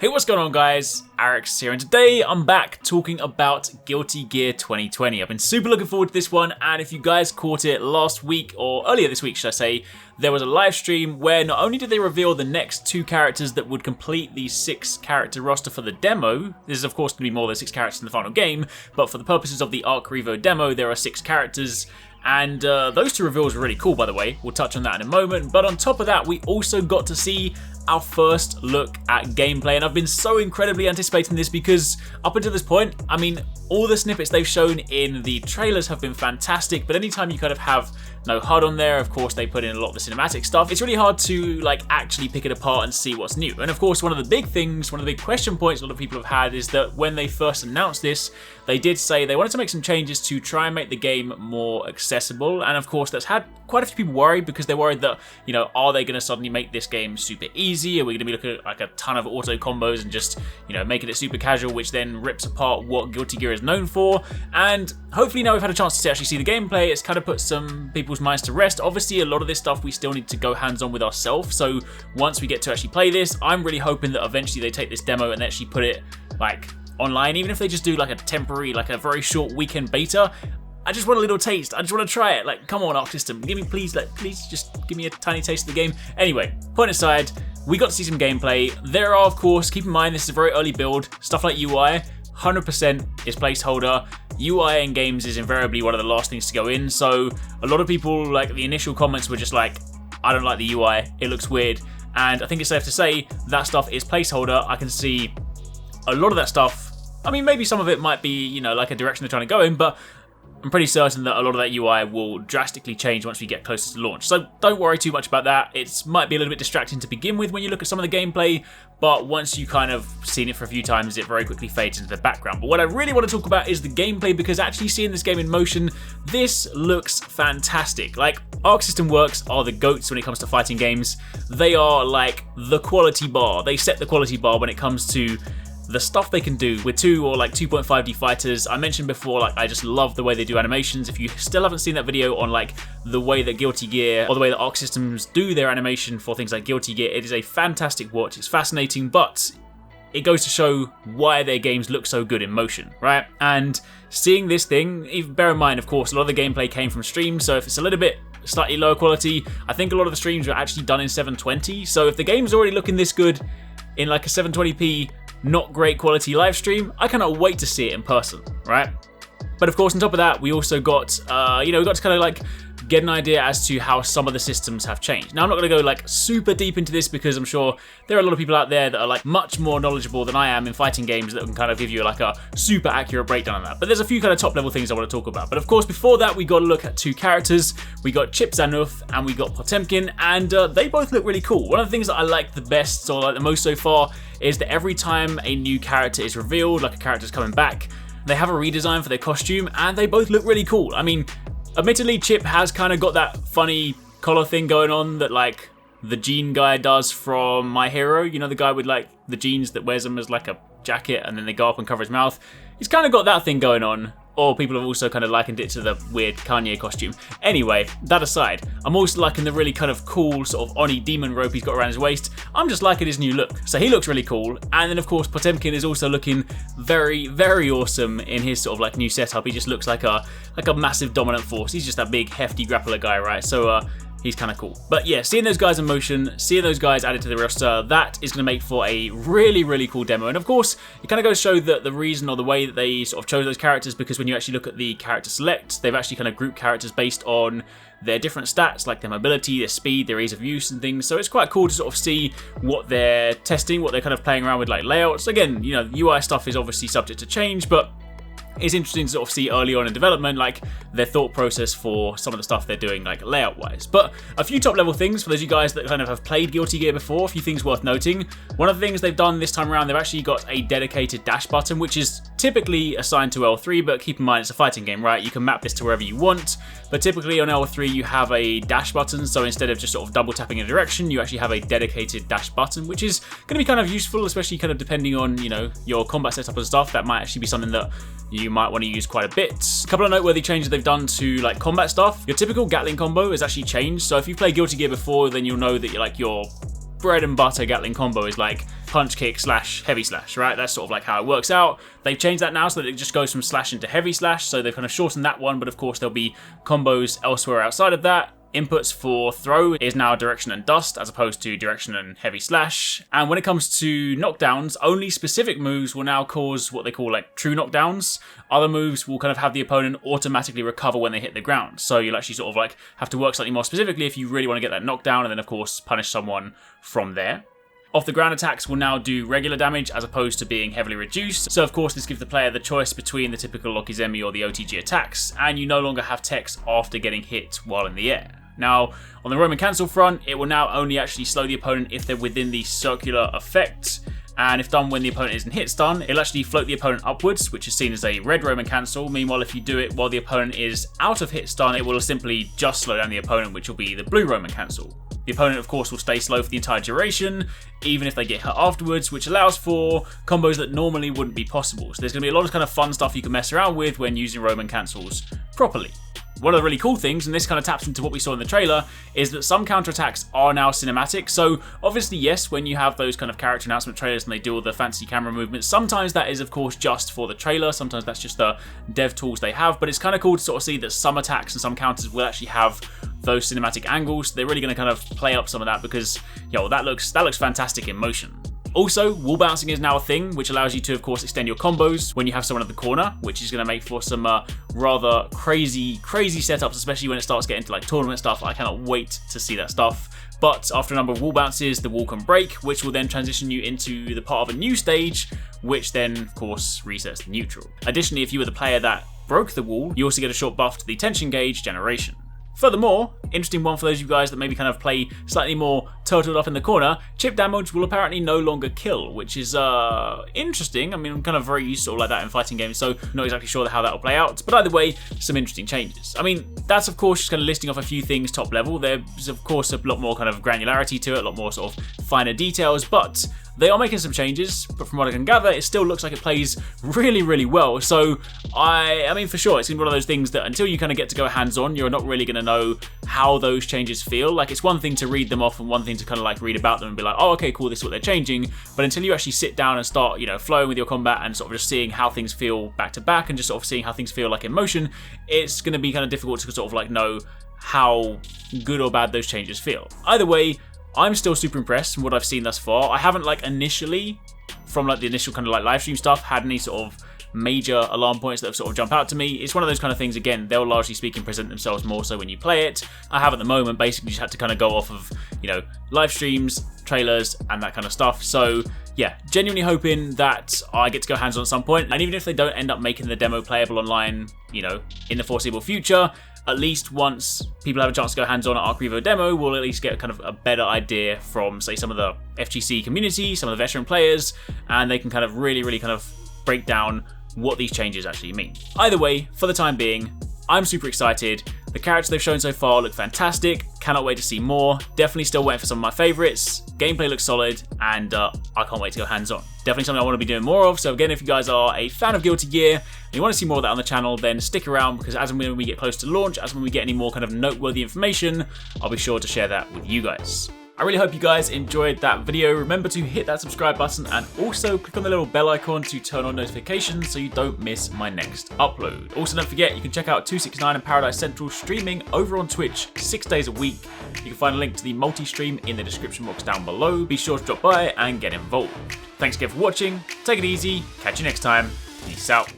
Hey, what's going on guys? Arekkz here, and today I'm back talking about Guilty Gear 2020. I've been super looking forward to this one, and if you guys caught it last week, or earlier this week should I say, there was a live stream where not only did they reveal the next 2 characters that would complete the 6 character roster for the demo, this is of course going to be more than 6 characters in the final game, but for the purposes of the Arc Revo demo there are 6 characters. And those 2 reveals were really cool, by the way. We'll touch on that in a moment. But on top of that, we also got to see our first look at gameplay. And I've been so incredibly anticipating this because up until this point, I mean, all the snippets they've shown in the trailers have been fantastic. But anytime you kind of have no HUD on there, of course, they put in a lot of the cinematic stuff. It's really hard to like actually pick it apart and see what's new. And of course, one of the big things, one of the big question points a lot of people have had is that when they first announced this, they did say they wanted to make some changes to try and make the game more accessible. And of course, that's had quite a few people worried because they're worried that, you know, are they going to suddenly make this game super easy? Are we going to be looking at like a ton of auto combos and just, you know, making it super casual, which then rips apart what Guilty Gear is known for? And hopefully now we've had a chance to actually see the gameplay, it's kind of put some people's minds to rest. Obviously, a lot of this stuff we still need to go hands-on with ourselves. So once we get to actually play this, I'm really hoping that eventually they take this demo and actually put it like online, even if they just do like a temporary, like a very short weekend beta. I just want a little taste. I just want to try it. Like, come on, Arc System, give me, please just give me a tiny taste of the game. Anyway, point aside, we got to see some gameplay. There are, of course, keep in mind this is a very early build. Stuff like UI, 100% is placeholder. UI in games is invariably one of the last things to go in. So a lot of people, like the initial comments were just like, I don't like the UI. It looks weird. And I think it's safe to say that stuff is placeholder. I can see a lot of that stuff. I mean, maybe some of it might be, you know, like a direction they're trying to go in, but I'm pretty certain that a lot of that UI will drastically change once we get closer to launch. So don't worry too much about that. It might be a little bit distracting to begin with when you look at some of the gameplay, but once you kind of seen it for a few times, it very quickly fades into the background. But what I really want to talk about is the gameplay, because actually seeing this game in motion, this looks fantastic. Like, Arc System Works are the GOATs when it comes to fighting games. They are like the quality bar. They set the quality bar when it comes to the stuff they can do with 2 or like 2.5D fighters. I mentioned before, like, I just love the way they do animations. If you still haven't seen that video on like the way that Guilty Gear or the way that Arc Systems do their animation for things like Guilty Gear, it is a fantastic watch. It's fascinating, but it goes to show why their games look so good in motion, right? And seeing this thing, even bear in mind, of course, a lot of the gameplay came from streams, so if it's a little bit slightly lower quality, I think a lot of the streams were actually done in 720. So if the game's already looking this good in like a 720p not great quality live stream, I cannot wait to see it in person, right? But of course, on top of that, we also got, we got to kind of like get an idea as to how some of the systems have changed. Now, I'm not going to go like super deep into this because I'm sure there are a lot of people out there that are like much more knowledgeable than I am in fighting games that can kind of give you like a super accurate breakdown on that. But there's a few kind of top level things I want to talk about. But of course, before that, we got to look at 2 characters. We got Chipp and we got Potemkin, and they both look really cool. One of the things that I like the best or like the most so far is that every time a new character is revealed, like a character's coming back, they have a redesign for their costume, and they both look really cool. I mean, admittedly, Chipp has kind of got that funny collar thing going on that like the jean guy does from My Hero. You know, the guy with like the jeans that wears them as like a jacket and then they go up and cover his mouth. He's kind of got that thing going on. Or people have also kind of likened it to the weird Kanye costume. Anyway, that aside, I'm also liking the really kind of cool sort of Oni demon rope he's got around his waist. I'm just liking his new look. So he looks really cool. And then of course, Potemkin is also looking very, very awesome in his sort of like new setup. He just looks like a massive dominant force. He's just that big hefty grappler guy, right? So he's kind of cool. But yeah, seeing those guys in motion, seeing those guys added to the roster, that is going to make for a really, really cool demo. And of course, it kind of goes to show that the reason or the way that they sort of chose those characters, because when you actually look at the character select, they've actually kind of grouped characters based on their different stats, like their mobility, their speed, their ease of use and things. So it's quite cool to sort of see what they're testing, what they're kind of playing around with, like layouts. Again, you know, UI stuff is obviously subject to change, but it's interesting to sort of see early on in development, like their thought process for some of the stuff they're doing, like layout wise. But a few top level things for those of you guys that kind of have played Guilty Gear before, a few things worth noting. One of the things they've done this time around, they've actually got a dedicated dash button, which is typically assigned to L3, but keep in mind it's a fighting game, right? You can map this to wherever you want, but typically on L3 you have a dash button, so instead of just sort of double tapping in a direction, you actually have a dedicated dash button, which is going to be kind of useful, especially kind of depending on, you know, your combat setup and stuff. That might actually be something that you might want to use quite a bit. A couple of noteworthy changes they've done to like combat stuff. Your typical Gatling combo has actually changed. So if you've played Guilty Gear before, then you'll know that your bread and butter Gatling combo is like punch kick slash heavy slash, right? That's sort of like how it works out. They've changed that now so that it just goes from slash into heavy slash, so they've kind of shortened that one, but of course there'll be combos elsewhere outside of that. Inputs for throw is now direction and dust as opposed to direction and heavy slash. And when it comes to knockdowns, only specific moves will now cause what they call like true knockdowns. Other moves will kind of have the opponent automatically recover when they hit the ground. So you'll actually sort of like have to work slightly more specifically if you really want to get that knockdown, and then of course punish someone from there. Off the ground attacks will now do regular damage as opposed to being heavily reduced. So of course this gives the player the choice between the typical Lokizemi or the OTG attacks, and you no longer have text after getting hit while in the air. Now, on the Roman cancel front, it will now only actually slow the opponent if they're within the circular effect, and if done when the opponent isn't hit stun, it'll actually float the opponent upwards, which is seen as a red Roman cancel. Meanwhile, if you do it while the opponent is out of hit stun, it will simply just slow down the opponent, which will be the blue Roman cancel. The opponent, of course, will stay slow for the entire duration, even if they get hit afterwards, which allows for combos that normally wouldn't be possible. So there's going to be a lot of kind of fun stuff you can mess around with when using Roman cancels properly. One of the really cool things, and this kind of taps into what we saw in the trailer, is that some counterattacks are now cinematic. So obviously, yes, when you have those kind of character announcement trailers and they do all the fancy camera movements, sometimes that is, of course, just for the trailer. Sometimes that's just the dev tools they have. But it's kind of cool to sort of see that some attacks and some counters will actually have those cinematic angles. They're really going to kind of play up some of that because, yo, that looks fantastic in motion. Also, wall bouncing is now a thing, which allows you to, of course, extend your combos when you have someone at the corner, which is going to make for some rather crazy setups, especially when it starts getting to like tournament stuff. I cannot wait to see that stuff. But after a number of wall bounces, the wall can break, which will then transition you into the part of a new stage, which then, of course, resets the neutral. Additionally, if you were the player that broke the wall, you also get a short buff to the tension gauge generation. Furthermore, interesting one for those of you guys that maybe kind of play slightly more turtled up in the corner, chip damage will apparently no longer kill, which is interesting. I mean, I'm kind of very used to all like that in fighting games, so not exactly sure how that will play out. But either way, some interesting changes. I mean, that's of course just kind of listing off a few things top level. There's of course a lot more kind of granularity to it, a lot more sort of finer details, but they are making some changes, but from what I can gather, it still looks like it plays really, really well. So, I mean, for sure, it's going to be one of those things that until you kind of get to go hands-on, you're not really going to know how those changes feel. Like, it's one thing to read them off and one thing to kind of like read about them and be like, oh, okay, cool, this is what they're changing. But until you actually sit down and start, you know, flowing with your combat and sort of just seeing how things feel back to back and just sort of seeing how things feel like in motion, it's going to be kind of difficult to sort of like know how good or bad those changes feel. Either way, I'm still super impressed from what I've seen thus far. I haven't like initially, from like the initial kind of like live stream stuff, had any sort of major alarm points that have sort of jumped out to me. It's one of those kind of things, again, they'll largely speaking present themselves more so when you play it. I have at the moment basically just had to kind of go off of, you know, live streams, trailers, and that kind of stuff. So yeah, genuinely hoping that I get to go hands-on at some point. And even if they don't end up making the demo playable online, you know, in the foreseeable future, at least once people have a chance to go hands-on at Arc Revo demo, we'll at least get kind of a better idea from, say, some of the FGC community, some of the veteran players, and they can kind of really kind of break down what these changes actually mean. Either way, for the time being, I'm super excited. The characters they've shown so far look fantastic. Cannot wait to see more. Definitely still waiting for some of my favorites. Gameplay looks solid, and I can't wait to go hands-on. Definitely something I want to be doing more of. So again, if you guys are a fan of Guilty Gear and you want to see more of that on the channel, then stick around, because as and when we get close to launch, as and when we get any more kind of noteworthy information, I'll be sure to share that with you guys. I really hope you guys enjoyed that video. Remember to hit that subscribe button and also click on the little bell icon to turn on notifications so you don't miss my next upload. Also, don't forget, you can check out 269 and Paradise Central streaming over on Twitch 6 days a week. You can find a link to the multi-stream in the description box down below. Be sure to drop by and get involved. Thanks again for watching. Take it easy. Catch you next time. Peace out.